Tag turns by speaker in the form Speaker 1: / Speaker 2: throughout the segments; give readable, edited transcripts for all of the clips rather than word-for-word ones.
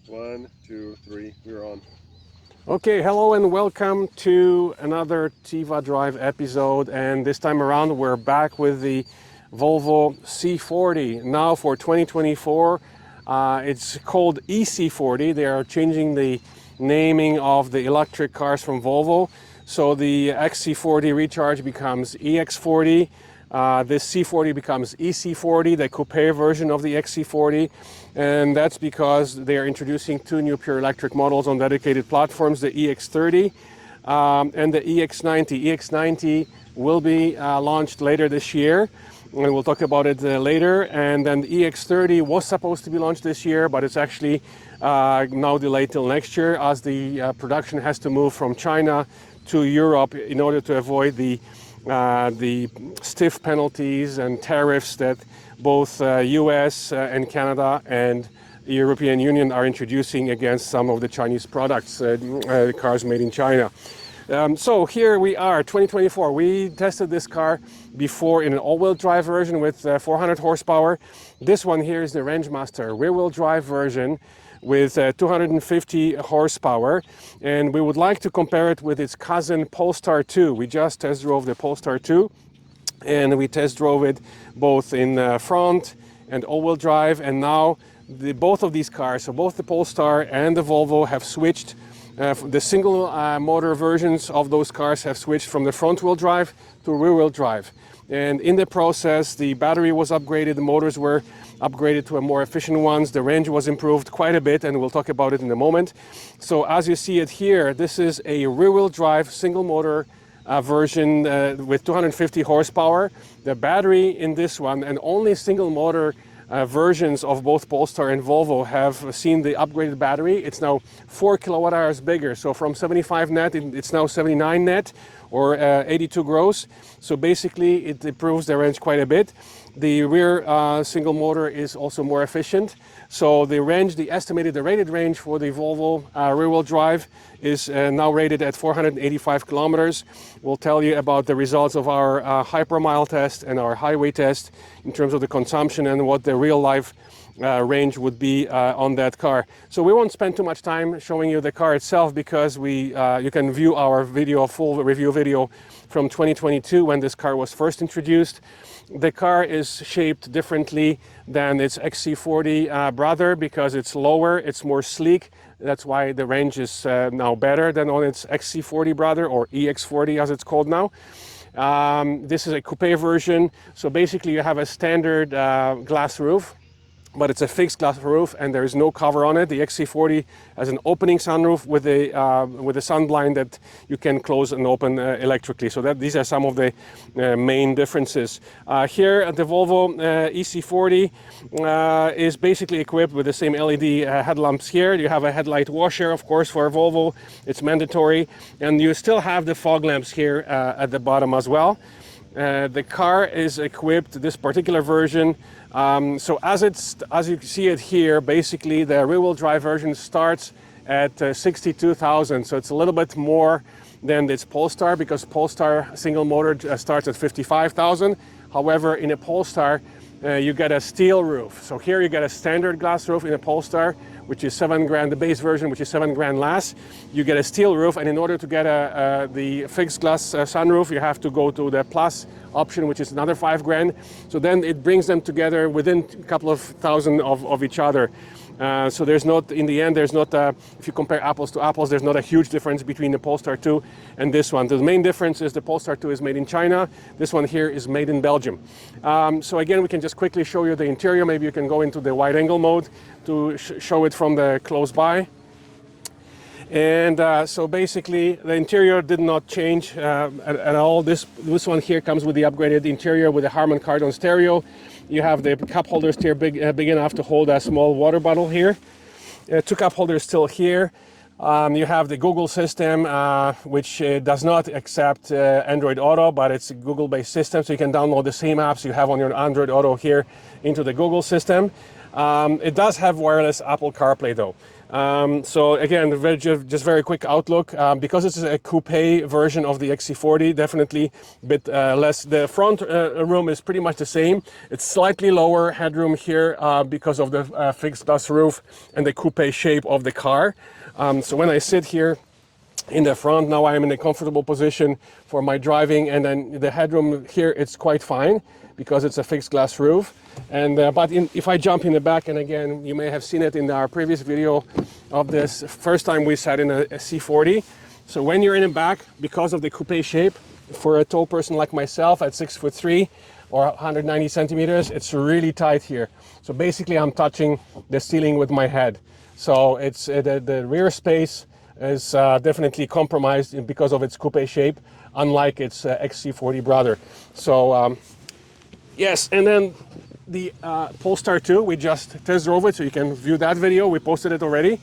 Speaker 1: One, two, three, we're on.
Speaker 2: Okay, hello and welcome to another Tiva Drive episode, and this time around we're back with the Volvo C40. Now for 2024, it's called EC40. They are changing the naming of the electric cars from Volvo. So the XC40 Recharge becomes EX40. This C40 becomes EC40, the coupe version of the XC40, and that's because they are introducing two new pure electric models on dedicated platforms, the EX30 and the EX90. EX90 will be launched later this year, and we'll talk about it later. And then the EX30 was supposed to be launched this year, but it's actually now delayed till next year, as the production has to move from China to Europe in order to avoid the stiff penalties and tariffs that both US and Canada and the European Union are introducing against some of the Chinese products, cars made in China. So here we are, 2024. We tested this car before in an all-wheel drive version with 400 horsepower. This one here is the Rangemaster rear-wheel drive version with 250 horsepower, and we would like to compare it with its cousin Polestar 2. We just test drove the Polestar 2, and we test drove it both in front and all-wheel drive, and now both of these cars, so both the Polestar and the Volvo, have switched. The single motor versions of those cars have switched from the front-wheel drive to rear-wheel drive. And in the process, the battery was upgraded, the motors were upgraded to a more efficient ones, the range was improved quite a bit, and we'll talk about it in a moment. So as you see it here, this is a rear-wheel drive single motor version with 250 horsepower. The battery in this one, and only single motor versions of both Polestar and Volvo, have seen the upgraded battery. It's now 4 kilowatt hours bigger. So from 75 net, it's now 79 net, or 82 gross. So basically it improves the range quite a bit. The rear single motor is also more efficient. So the range, the rated range for the Volvo rear-wheel drive is now rated at 485 kilometers. We'll tell you about the results of our hypermile test and our highway test in terms of the consumption and what the real life range would be on that car. So we won't spend too much time showing you the car itself, because you can view our video, full review video from 2022 when this car was first introduced. The car is shaped differently than its XC40 brother, because it's lower, it's more sleek. That's why the range is now better than on its XC40 brother, or EX40 as it's called now. This is a coupe version, so basically you have a standard glass roof, but it's a fixed glass roof and there is no cover on it. The XC40 has an opening sunroof with a sun blind that you can close and open electrically. So these are some of the main differences. Here at the Volvo EC40 is basically equipped with the same LED headlamps here. You have a headlight washer, of course, for Volvo. It's mandatory. And you still have the fog lamps here at the bottom as well. The car is equipped, this particular version, so as you see it here, basically the rear-wheel drive version starts at 62,000. So it's a little bit more than its Polestar, because Polestar single motor starts at 55,000. However, in a Polestar, you get a steel roof. So here you get a standard glass roof in a Polestar, which is $7,000, the base version, which is $7,000 less. You get a steel roof, and in order to get the fixed glass sunroof, you have to go to the plus option, which is another $5,000. So then it brings them together within a couple of thousand of each other. So there's not, in the end, there's not, if you compare apples to apples, there's not a huge difference between the Polestar 2 and this one. The main difference is the Polestar 2 is made in China. This one here is made in Belgium. So again, we can just quickly show you the interior. Maybe you can go into the wide angle mode to show it from the close by. And so basically the interior did not change at all. This one here comes with the upgraded interior with a Harman Kardon stereo. You have the cup holders here big enough to hold a small water bottle here. Two cup holders still here. You have the Google system, which does not accept Android Auto, but it's a Google-based system, so you can download the same apps you have on your Android Auto here into the Google system. It does have wireless Apple CarPlay though. So again, just very quick outlook. Because it's a coupe version of the XC40, definitely a bit less. The front room is pretty much the same. It's slightly lower headroom here because of the fixed glass roof and the coupe shape of the car. So when I sit here in the front, now I am in a comfortable position for my driving, and then the headroom here, it's quite fine because it's a fixed glass roof. And if I jump in the back, and again, you may have seen it in our previous video of this first time we sat in a C40. So when you're in the back, because of the coupe shape, for a tall person like myself at 6'3" or 190 centimeters, it's really tight here. So basically I'm touching the ceiling with my head. So it's the rear space is definitely compromised because of its coupe shape, unlike its XC40 brother. So yes, and then the Polestar 2, we just test drove it, so you can view that video. We posted it already.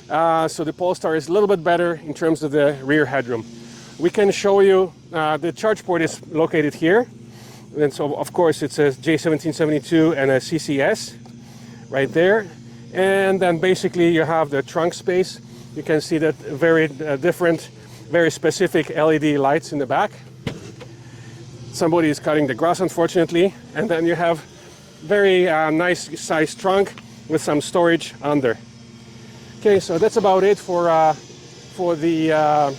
Speaker 2: So the Polestar is a little bit better in terms of the rear headroom. We can show you the charge port is located here. And so of course it's a J1772 and a CCS right there. And then basically you have the trunk space. You can see that very different, very specific LED lights in the back. Somebody is cutting the grass, unfortunately. And then you have very nice sized trunk with some storage under. Okay, so that's about it for the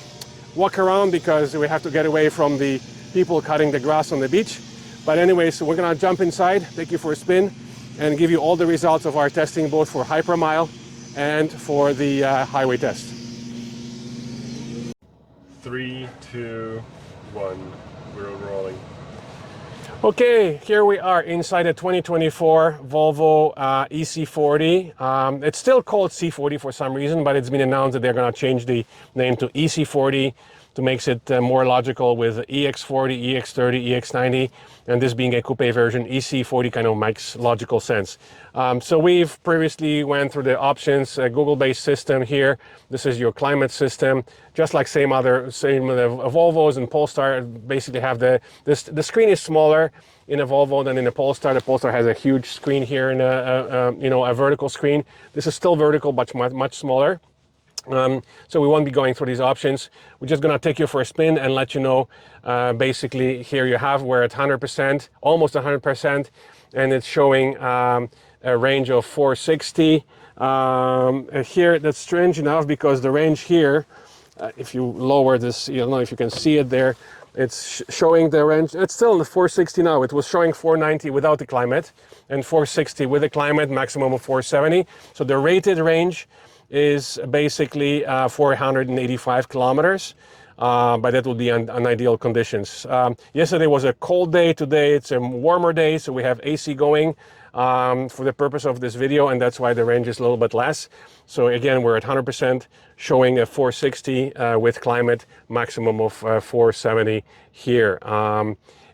Speaker 2: walk around, because we have to get away from the people cutting the grass on the beach. But anyway, so we're gonna jump inside, take you for a spin, and give you all the results of our testing, both for Hypermile and for the highway test.
Speaker 1: 3, 2, 1. We're rolling.
Speaker 2: Okay, here we are inside a 2024 Volvo EC40. It's still called C40 for some reason, but it's been announced that they're going to change the name to EC40 to make it more logical with EX40, EX30, EX90, and this being a coupe version, EC40 kind of makes logical sense. So we've previously went through the options, a Google-based system here. This is your climate system, just like same Volvos and Polestar basically have the screen is smaller in a Volvo than in a Polestar. The Polestar has a huge screen here and a vertical screen. This is still vertical, but much smaller. So we won't be going through these options. We're just going to take you for a spin and let you know. Basically, here you have, we're at 100%, almost 100%, and it's showing a range of 460. Here, that's strange enough because the range here, if you lower this, you don't know if you can see it there, it's showing the range. It's still in the 460 now. It was showing 490 without the climate and 460 with the climate, maximum of 470. So the rated range is basically 485 kilometers, but that would be on ideal conditions. Yesterday was a cold day. Today it's a warmer day, so we have AC going for the purpose of this video, and that's why the range is a little bit less. So again, we're at 100%, showing a 460 with climate, maximum of 470 here.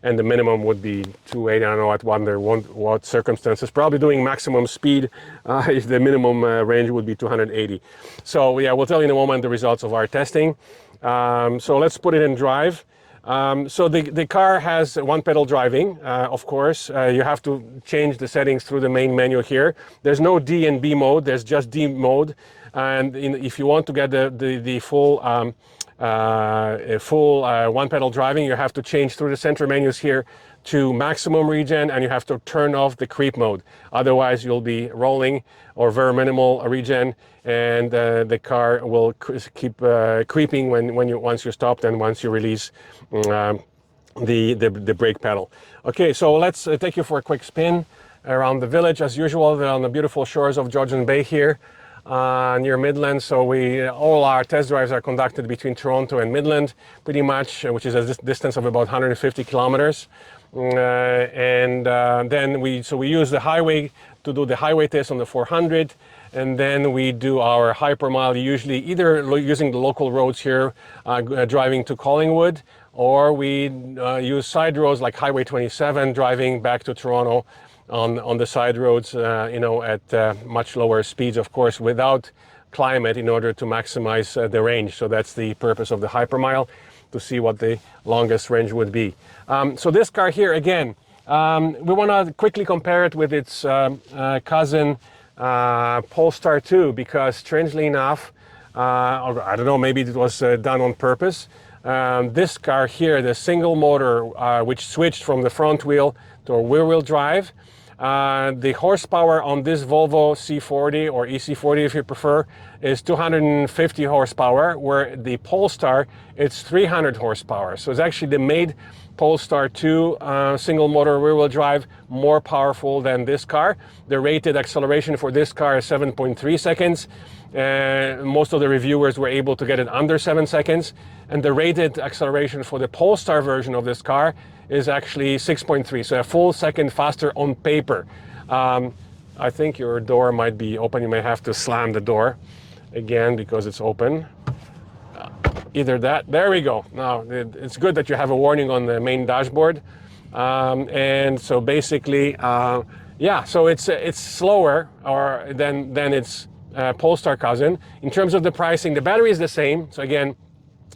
Speaker 2: And the minimum would be 280. I don't know, I wonder what circumstances. Probably doing maximum speed if the minimum range would be 280. So yeah, we'll tell you in a moment the results of our testing. So let's put it in drive. So the car has one pedal driving, of course. You have to change the settings through the main menu here. There's no D and B mode, there's just D mode. And if you want to get the full one pedal driving, you have to change through the center menus here to maximum regen, and you have to turn off the creep mode. Otherwise you'll be rolling or very minimal regen, and the car will keep creeping once you stop and once you release the brake pedal. Okay, so let's take you for a quick spin around the village. As usual, we're on the beautiful shores of Georgian Bay here. Near Midland, so all our test drives are conducted between Toronto and Midland, pretty much, which is a distance of about 150 kilometers. Then we use the highway to do the highway test on the 400, and then we do our Hypermile, usually either using the local roads here, driving to Collingwood, or we use side roads like Highway 27, driving back to Toronto on the side roads, at much lower speeds, of course, without climate, in order to maximize the range. So that's the purpose of the Hypermile, to see what the longest range would be. So this car here, again, We want to quickly compare it with its cousin Polestar 2, because strangely enough, or I don't know, maybe it was done on purpose. This car here, the single motor, which switched from the front wheel to a rear-wheel drive, the horsepower on this Volvo C40 or EC40 if you prefer is 250 horsepower, where the Polestar it's 300 horsepower. So it's actually the made Polestar 2 single motor rear-wheel drive more powerful than this car. The rated acceleration for this car is 7.3 seconds. Most of the reviewers were able to get it under 7 seconds, and the rated acceleration for the Polestar version of this car is actually 6.3, so a full second faster on paper. I think your door might be open. You may have to slam the door again because it's open. Either that, there we go. Now it's good that you have a warning on the main dashboard. And so basically, yeah, so it's slower than its Polestar cousin. In terms of the pricing, the battery is the same. So again,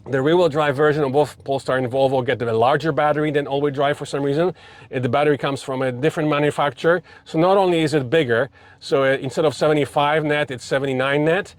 Speaker 2: the rear-wheel drive version of both Polestar and Volvo get a larger battery than all-wheel drive for some reason. The battery comes from a different manufacturer. So not only is it bigger, so instead of 75 net, it's 79 net.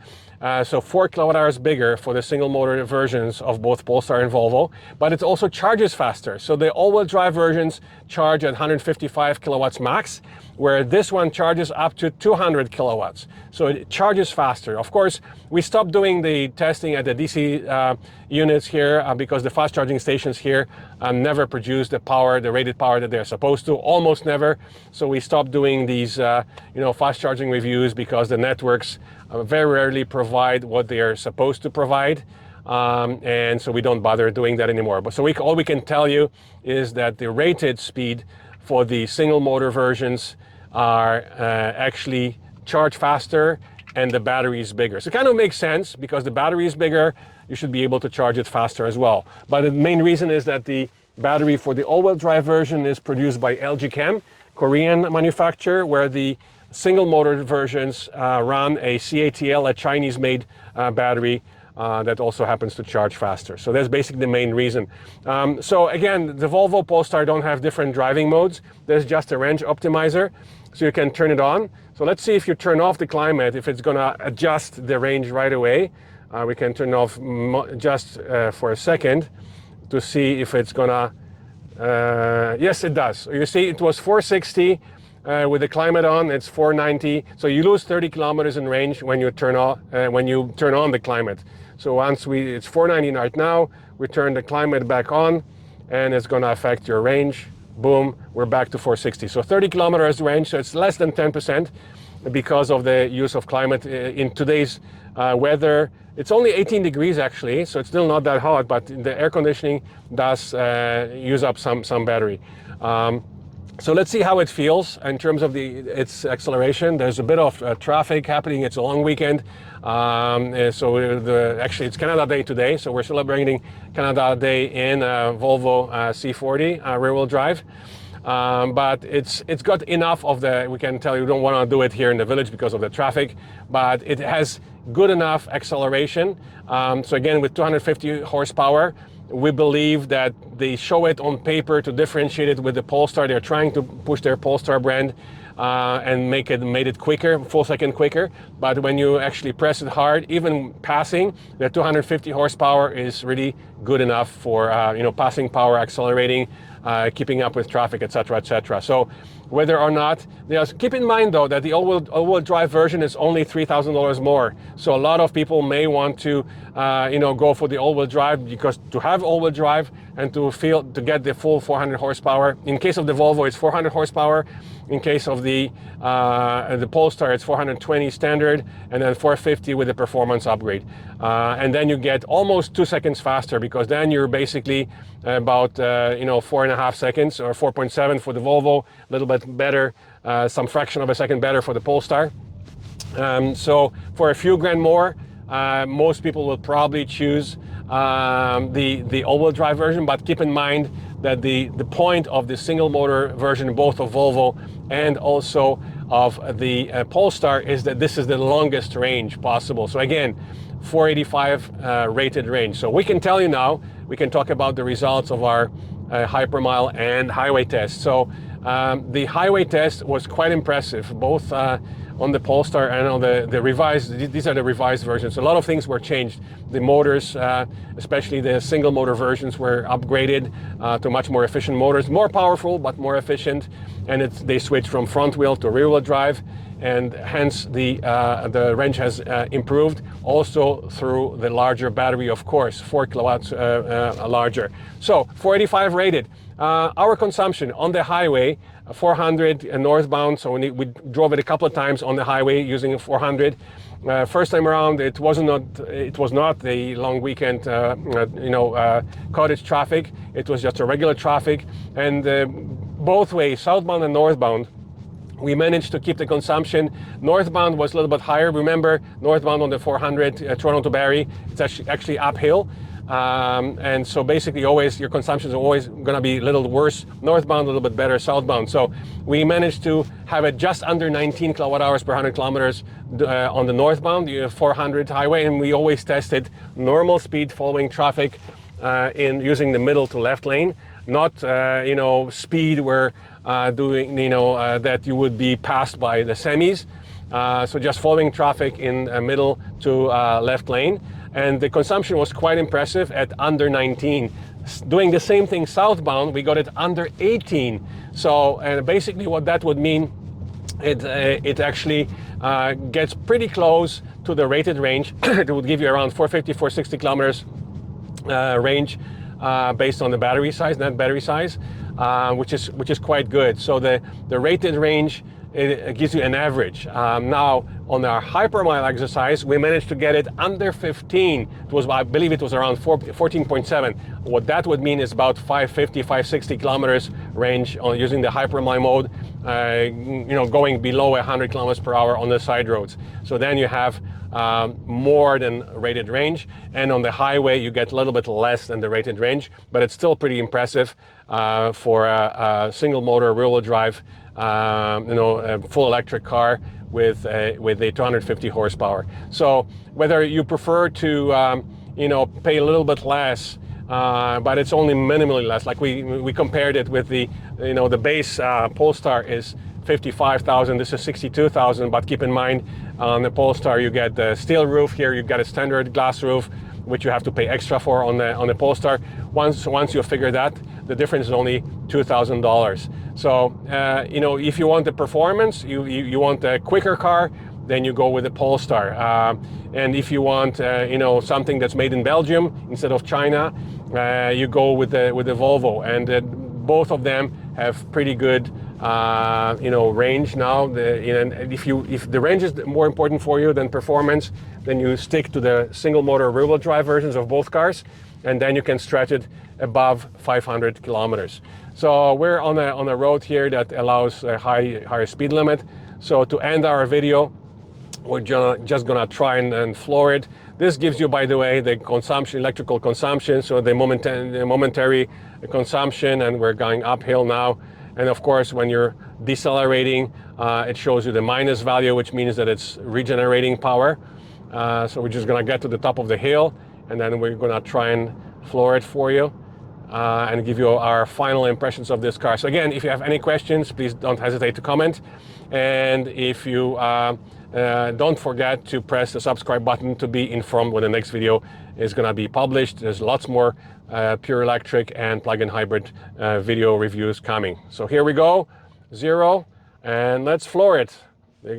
Speaker 2: So 4 kilowatt hours bigger for the single motor versions of both Polestar and Volvo, but it also charges faster. So the all-wheel drive versions charge at 155 kilowatts max, where this one charges up to 200 kilowatts. So it charges faster. Of course, we stopped doing the testing at the DC units here because the fast charging stations here never produce the power, the rated power that they're supposed to, almost never. So we stopped doing these fast charging reviews because the networks very rarely provide what they are supposed to provide. And so we don't bother doing that anymore. But so all we can tell you is that the rated speed for the single motor versions are actually charge faster and the battery is bigger. So it kind of makes sense because the battery is bigger, you should be able to charge it faster as well. But the main reason is that the battery for the all-wheel drive version is produced by LG Chem, Korean manufacturer, where the single motor versions run a CATL, a Chinese-made battery that also happens to charge faster. So that's basically the main reason. So again, the Volvo Polestar don't have different driving modes. There's just a range optimizer, so you can turn it on. So let's see if you turn off the climate, if it's gonna adjust the range right away. We can turn off just for a second to see if it's gonna, yes it does. You see it was 460 with the climate on, it's 490. So you lose 30 kilometers in range when you turn on the climate. So once it's 490 right now, we turn the climate back on and it's gonna affect your range. Boom, we're back to 460. So 30 kilometers range, so it's less than 10% because of the use of climate in today's weather. It's only 18 degrees actually, so it's still not that hot, but the air conditioning does use up some battery. So let's see how it feels in terms of its acceleration. There's a bit of traffic happening. It's a long weekend. So actually it's Canada Day today, so we're celebrating Canada Day in Volvo C40 rear-wheel drive. But it's got enough of we can tell you don't want to do it here in the village because of the traffic, but it has good enough acceleration. So again, with 250 horsepower, we believe that they show it on paper to differentiate it with the Polestar. They're trying to push their Polestar brand and made it quicker, full second quicker. But when you actually press it hard, even passing, the 250 horsepower is really good enough for passing power, accelerating, keeping up with traffic, etc., etc. So whether or not, keep in mind though that the all-wheel drive version is only $3,000 more. So a lot of people may want to, go for the all-wheel drive because to have all-wheel drive and to get the full 400 horsepower. In case of the Volvo, it's 400 horsepower. In case of the Polestar, it's 420 standard, and then 450 with the performance upgrade. And then you get almost 2 seconds faster because then you're basically about 4.5 seconds or 4.7 for the Volvo, a little bit better, some fraction of a second better for the Polestar. So for a few grand more, most people will probably choose the all-wheel drive version, but keep in mind that the point of the single motor version, both of Volvo and also of the Polestar, is that this is the longest range possible. So again, 485 rated range. So we can tell you now, we can talk about the results of our hypermile and highway tests. So The highway test was quite impressive, both on the Polestar and on the revised. These are the revised versions. A lot of things were changed. The motors, especially the single motor versions, were upgraded to much more efficient motors, more powerful but more efficient, and they switched from front wheel to rear wheel drive, and hence the range has improved, also through the larger battery, of course, 4 kilowatts larger. So 485 rated. Our consumption on the highway, 400 northbound, so we drove it a couple of times on the highway using 400. First time around, it was not the long weekend, cottage traffic. It was just a regular traffic, and both ways, southbound and northbound, we managed to keep the consumption. Northbound was a little bit higher. Remember, northbound on the 400 Toronto to Barrie, it's actually uphill. And so basically always your consumption is always going to be a little worse northbound, a little bit better southbound. So we managed to have it just under 19 kilowatt hours per 100 kilometers on the northbound 400 highway, and we always tested normal speed following traffic in using the middle to left lane, not speed where that you would be passed by the semis. So just following traffic in middle to left lane. And the consumption was quite impressive at under 19. Doing the same thing southbound, we got it under 18. So basically what that would mean, it actually gets pretty close to the rated range. It would give you around 450, 460 kilometers range based on the battery size, net battery size, which is quite good. So the rated range, it gives you an average. Now, on our hypermile exercise, we managed to get it under 15. It was, I believe it was around 14.7. What that would mean is about 550, 560 kilometers range using the hypermile mode, going below 100 kilometers per hour on the side roads. So then you have more than rated range, and on the highway you get a little bit less than the rated range, but it's still pretty impressive for a single motor rear-wheel drive, a full electric car with a 250 horsepower. So whether you prefer to pay a little bit less, but it's only minimally less, like we compared it with the base Polestar is 55,000, this is 62,000, but keep in mind on the Polestar you get the steel roof. Here you get a standard glass roof, which you have to pay extra for on the Polestar. Once you figure that, the difference is only $2,000. So if you want the performance, you want a quicker car, then you go with the Polestar. And if you want something that's made in Belgium instead of China, you go with the Volvo. And both of them have pretty good range now. If the range is more important for you than performance, then you stick to the single motor rear-wheel drive versions of both cars, and then you can stretch it above 500 kilometers. So we're on a road here that allows a higher speed limit. So to end our video, we're just gonna try and floor it. This gives you, by the way, the consumption, electrical consumption, so the momentary consumption, and we're going uphill now. And of course, when you're decelerating, it shows you the minus value, which means that it's regenerating power. So we're just gonna get to the top of the hill, and then we're gonna try and floor it for you and give you our final impressions of this car. So again, if you have any questions, please don't hesitate to comment. And if you don't forget to press the subscribe button to be informed when the next video is gonna be published. There's lots more pure electric and plug-in hybrid video reviews coming. So here we go, 0, and let's floor it.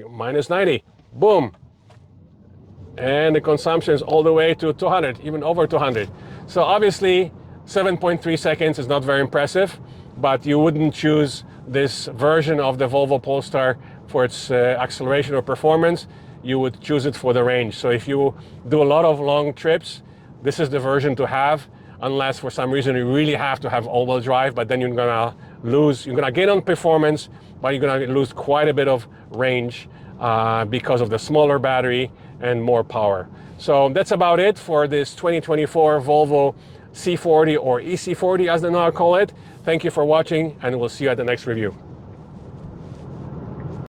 Speaker 2: Minus 90, boom. And the consumption is all the way to 200, even over 200. So obviously 7.3 seconds is not very impressive, but you wouldn't choose this version of the Volvo Polestar for its acceleration or performance. You would choose it for the range. So if you do a lot of long trips, this is the version to have, unless for some reason you really have to have all-wheel drive, but then you're gonna gain on performance, but you're gonna lose quite a bit of range because of the smaller battery and more power. So that's about it for this 2024 Volvo C40 or EC40 as they now call it. Thank you for watching, and we'll see you at the next review.